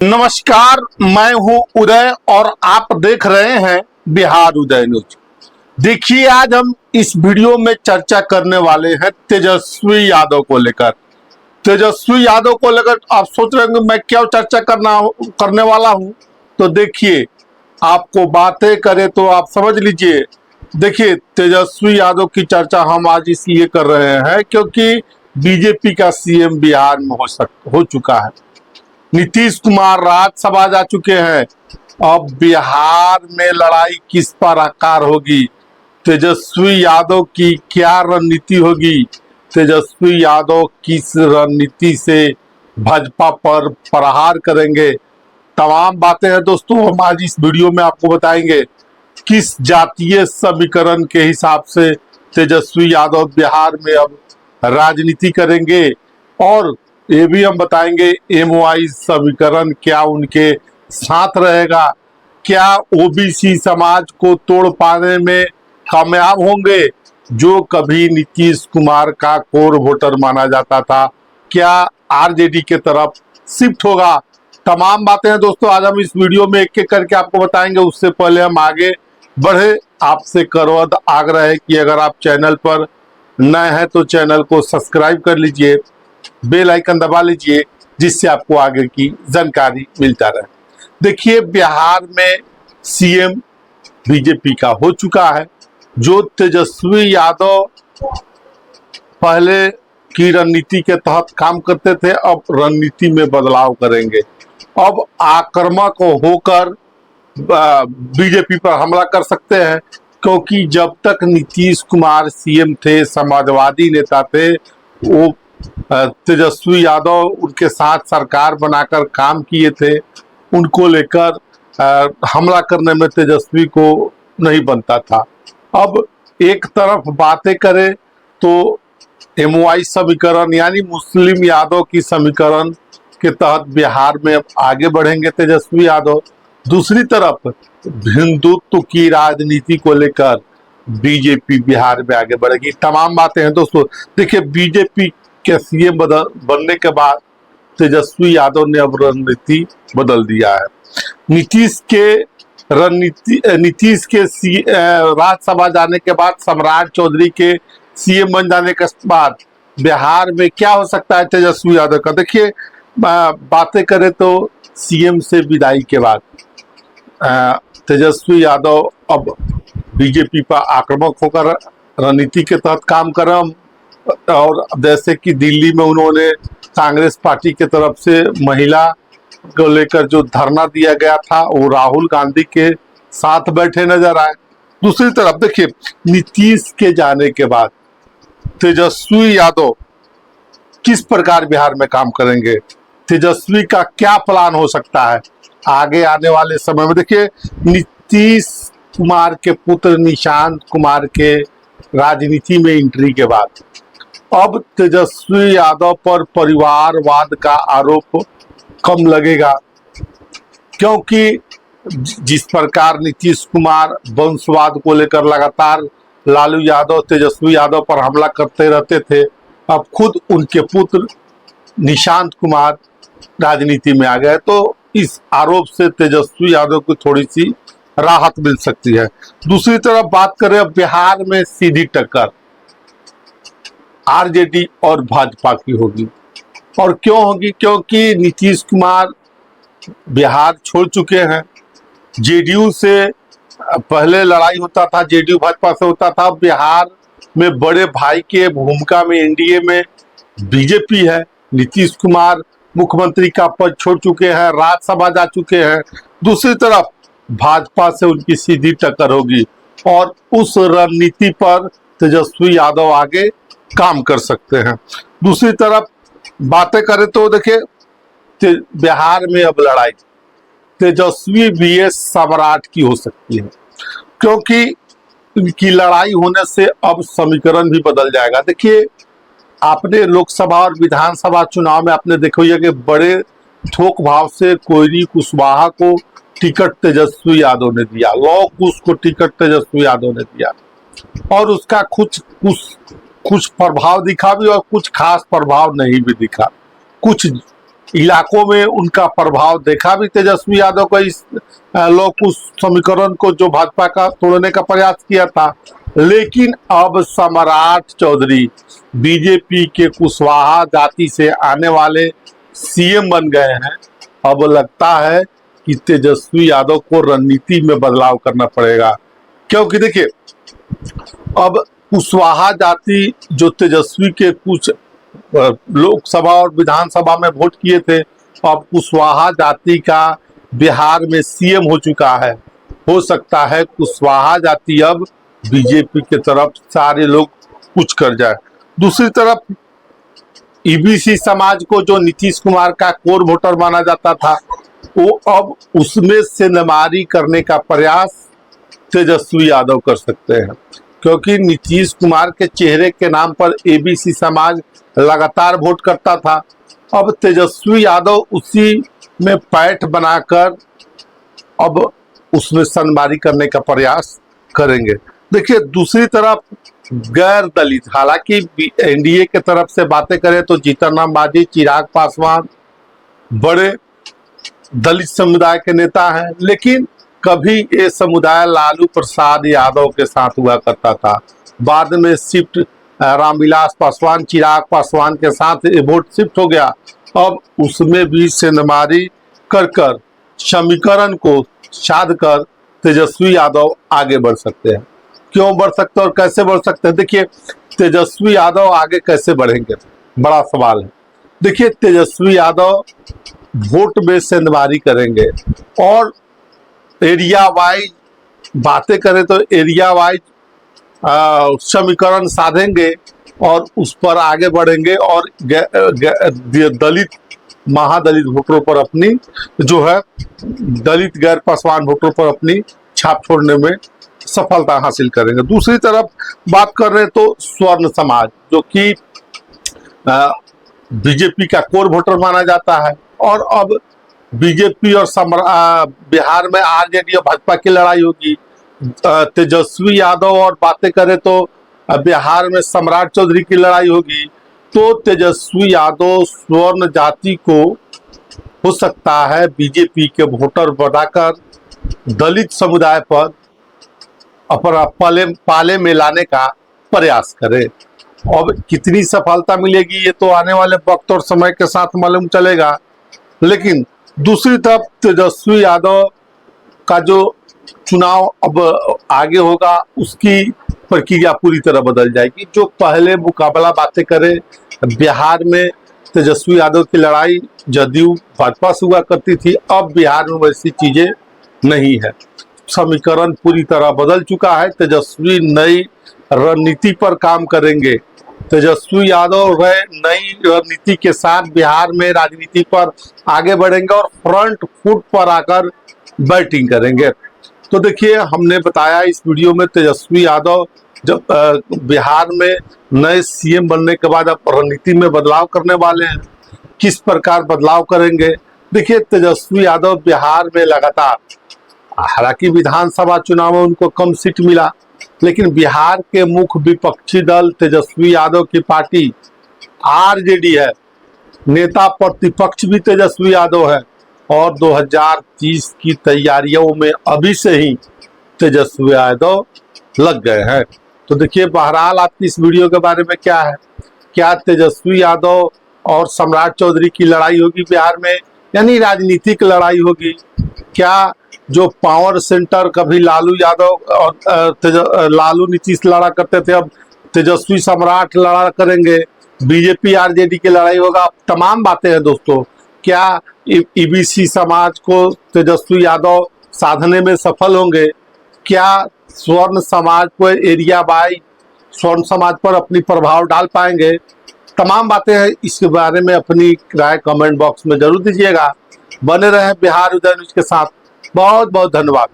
नमस्कार, मैं हूं उदय और आप देख रहे हैं बिहार उदय न्यूज। देखिए, आज हम इस वीडियो में चर्चा करने वाले हैं तेजस्वी यादव को लेकर। तेजस्वी यादव को लेकर आप सोच रहे होंगे मैं क्या चर्चा करने वाला हूं, तो देखिए, आपको बातें करें तो आप समझ लीजिए। देखिए, तेजस्वी यादव की चर्चा हम आज इसलिए कर रहे हैं क्योंकि बीजेपी का सीएम बिहार में हो चुका है। नीतीश कुमार राज्यसभा जा चुके हैं। अब बिहार में लड़ाई किस पर आकार होगी, तेजस्वी यादव की क्या रणनीति होगी, तेजस्वी यादव किस रणनीति से भाजपा पर प्रहार करेंगे, तमाम बातें हैं दोस्तों हम आज इस वीडियो में आपको बताएंगे। किस जातीय समीकरण के हिसाब से तेजस्वी यादव बिहार में अब राजनीति करेंगे, और ये भी हम बताएंगे एमओआई समीकरण क्या उनके साथ रहेगा, क्या ओबीसी समाज को तोड़ पाने में कामयाब होंगे जो कभी नीतीश कुमार का कोर वोटर माना जाता था, क्या आरजेडी के तरफ शिफ्ट होगा। तमाम बातें हैं दोस्तों आज हम इस वीडियो में एक एक करके आपको बताएंगे। उससे पहले हम आगे बढ़े, आपसे करवद आग्रह है कि अगर आप चैनल पर नए हैं तो चैनल को सब्सक्राइब कर लीजिए, बेल आइकन दबा लीजिए, जिससे आपको आगे की जानकारी मिलता रहे। देखिए, बिहार में सीएम बीजेपी का हो चुका है। जो तेजस्वी यादव पहले की रणनीति के तहत काम करते थे, अब रणनीति में बदलाव करेंगे। अब आक्रामक होकर बीजेपी पर हमला कर सकते हैं, क्योंकि जब तक नीतीश कुमार सीएम थे, समाजवादी नेता थे, वो तेजस्वी यादव उनके साथ सरकार बनाकर काम किए थे, उनको लेकर हमला करने में तेजस्वी को नहीं बनता था। अब एक तरफ बातें करें तो एमओआई समीकरण यानी मुस्लिम यादव की समीकरण के तहत बिहार में अब आगे बढ़ेंगे तेजस्वी यादव। दूसरी तरफ हिंदुत्व की राजनीति को लेकर बीजेपी बिहार में आगे बढ़ेगी। तमाम बातें हैं दोस्तों। देखिए, बीजेपी के सीएम बनने के बाद तेजस्वी यादव ने अब रणनीति बदल दिया है। नीतीश के राज्यसभा जाने के बाद, सम्राट चौधरी के सीएम बन जाने के बाद बिहार में क्या हो सकता है तेजस्वी यादव का। देखिए, बातें करें तो सीएम से विदाई के बाद तेजस्वी यादव अब बीजेपी पर आक्रामक होकर रणनीति के तहत काम कर रहे हैं। और जैसे कि दिल्ली में उन्होंने कांग्रेस पार्टी की तरफ से महिला को लेकर जो धरना दिया गया था, वो राहुल गांधी के साथ बैठे नजर आए। दूसरी तरफ देखिए, नीतीश के जाने के बाद तेजस्वी यादव किस प्रकार बिहार में काम करेंगे, तेजस्वी का क्या प्लान हो सकता है आगे आने वाले समय में। देखिए, नीतीश कुमार के पुत्र निशांत कुमार के राजनीति में एंट्री के बाद अब तेजस्वी यादव पर परिवारवाद का आरोप कम लगेगा, क्योंकि जिस प्रकार नीतीश कुमार वंशवाद को लेकर लगातार लालू यादव, तेजस्वी यादव पर हमला करते रहते थे, अब खुद उनके पुत्र निशांत कुमार राजनीति में आ गए, तो इस आरोप से तेजस्वी यादव को थोड़ी सी राहत मिल सकती है। दूसरी तरफ बात करें, बिहार में सीधी टक्कर आरजेडी और भाजपा की होगी। और क्यों होगी? क्योंकि नीतीश कुमार बिहार छोड़ चुके हैं। जेडीयू से पहले लड़ाई होता था, जेडीयू भाजपा से होता था। बिहार में बड़े भाई के भूमिका में एनडीए में बीजेपी है। नीतीश कुमार मुख्यमंत्री का पद छोड़ चुके हैं, राज्यसभा जा चुके हैं। दूसरी तरफ भाजपा से उनकी सीधी टक्कर होगी और उस रणनीति पर तेजस्वी यादव आगे काम कर सकते हैं। दूसरी तरफ बातें करें तो देखिए, बिहार में अब लड़ाई तेजस्वी वीएस सम्राट की हो सकती है, क्योंकि इनकी लड़ाई होने से अब समीकरण भी बदल जाएगा। देखिए, आपने लोकसभा और विधानसभा चुनाव में आपने देखा होगा कि बड़े थोक भाव से कोयरी कुशवाहा को टिकट तेजस्वी यादव ने दिया, लौ कुश को टिकट तेजस्वी यादव ने दिया, और उसका कुछ प्रभाव दिखा भी और कुछ खास प्रभाव नहीं भी दिखा। कुछ इलाकों में उनका प्रभाव देखा भी तेजस्वी यादव को। इस लोग उस समीकरण को जो भाजपा का तोड़ने का प्रयास किया था, लेकिन अब सम्राट चौधरी बीजेपी के कुशवाहा जाति से आने वाले सीएम बन गए हैं। अब लगता है कि तेजस्वी यादव को रणनीति में बदलाव करना पड़ेगा, क्योंकि देखिए अब कुशवाहा जाति जो तेजस्वी के कुछ लोकसभा और विधानसभा में वोट किए थे, अब कुशवाहा जाति का बिहार में सीएम हो चुका है। हो सकता है कुशवाहा जाति अब बीजेपी के तरफ सारे लोग कुछ कर जाए। दूसरी तरफ ईबीसी समाज को जो नीतीश कुमार का कोर वोटर माना जाता था, वो अब उसमें से नमारी करने का प्रयास तेजस्वी यादव कर सकते हैं, क्योंकि नीतीश कुमार के चेहरे के नाम पर एबीसी समाज लगातार वोट करता था। अब तेजस्वी यादव उसी में पैठ बनाकर अब उसमें सनमारी करने का प्रयास करेंगे। देखिए दूसरी तरफ गैर दलित, हालांकि एनडीए के तरफ से बातें करें तो जीतन राम मांझी, चिराग पासवान बड़े दलित समुदाय के नेता हैं, लेकिन कभी ये समुदाय लालू प्रसाद यादव के साथ हुआ करता था। बाद में शिफ्ट रामविलास पासवान, चिराग पासवान के साथ ये वोट शिफ्ट हो गया। अब उसमें भी सेंधमारी कर कर समीकरण को साध कर तेजस्वी यादव आगे बढ़ सकते हैं। क्यों बढ़ सकते हैं और कैसे बढ़ सकते हैं? देखिए तेजस्वी यादव आगे कैसे बढ़ेंगे, बड़ा सवाल है। देखिए तेजस्वी यादव वोट में सेंधमारी करेंगे और एरिया वाइज बातें करें तो एरिया वाइज समीकरण साधेंगे और उस पर आगे बढ़ेंगे और दलित महादलित वोटरों पर अपनी जो है दलित गैर पासवान वोटरों पर अपनी छाप छोड़ने में सफलता हासिल करेंगे। दूसरी तरफ बात कर रहे हैं तो स्वर्ण समाज, जो कि बीजेपी का कोर वोटर माना जाता है, और अब बीजेपी और बिहार में आरजेडी और भाजपा की लड़ाई होगी। तेजस्वी यादव और बातें करें तो बिहार में सम्राट चौधरी की लड़ाई होगी। तो तेजस्वी यादव स्वर्ण जाति को हो सकता है बीजेपी के वोटर बढ़ाकर दलित समुदाय पर अपना पाले में लाने का प्रयास करे। अब कितनी सफलता मिलेगी ये तो आने वाले वक्त और समय के साथ मालूम चलेगा। लेकिन दूसरी तरफ तेजस्वी यादव का जो चुनाव अब आगे होगा उसकी प्रक्रिया पूरी तरह बदल जाएगी। जो पहले मुकाबला बातें करें बिहार में तेजस्वी यादव की लड़ाई जदयू भाजपा से हुआ करती थी, अब बिहार में वैसी चीजें नहीं है। समीकरण पूरी तरह बदल चुका है। तेजस्वी नई रणनीति पर काम करेंगे। तेजस्वी यादव नई रणनीति के साथ बिहार में राजनीति पर आगे बढ़ेंगे और फ्रंट फुट पर आकर बैटिंग करेंगे। तो देखिए हमने बताया इस वीडियो में तेजस्वी यादव जब बिहार में नए सीएम बनने के बाद अब रणनीति में बदलाव करने वाले हैं। किस प्रकार बदलाव करेंगे? देखिए तेजस्वी यादव बिहार में लगातार, हालांकि विधानसभा चुनाव में उनको कम सीट मिला, लेकिन बिहार के मुख्य विपक्षी दल तेजस्वी यादव की पार्टी आरजेडी है, नेता प्रतिपक्ष भी तेजस्वी यादव है, और 2030 की तैयारियों में अभी से ही तेजस्वी यादव लग गए हैं। तो देखिए बहरहाल आपकी इस वीडियो के बारे में क्या है? क्या तेजस्वी यादव और सम्राट चौधरी की लड़ाई होगी बिहार में, यानी राजनीतिक लड़ाई होगी? क्या जो पावर सेंटर कभी लालू यादव और लालू नीतीश लड़ा करते थे, अब तेजस्वी सम्राट लड़ा करेंगे? बीजेपी आरजेडी की लड़ाई होगा? तमाम बातें हैं दोस्तों। क्या ईबीसी समाज को तेजस्वी यादव साधने में सफल होंगे? क्या स्वर्ण समाज को एरिया बाय स्वर्ण समाज पर अपनी प्रभाव डाल पाएंगे? तमाम बातें हैं। इसके बारे में अपनी राय कमेंट बॉक्स में जरूर दीजिएगा। बने रहें बिहार उदय न्यूज के साथ। बहुत बहुत धन्यवाद।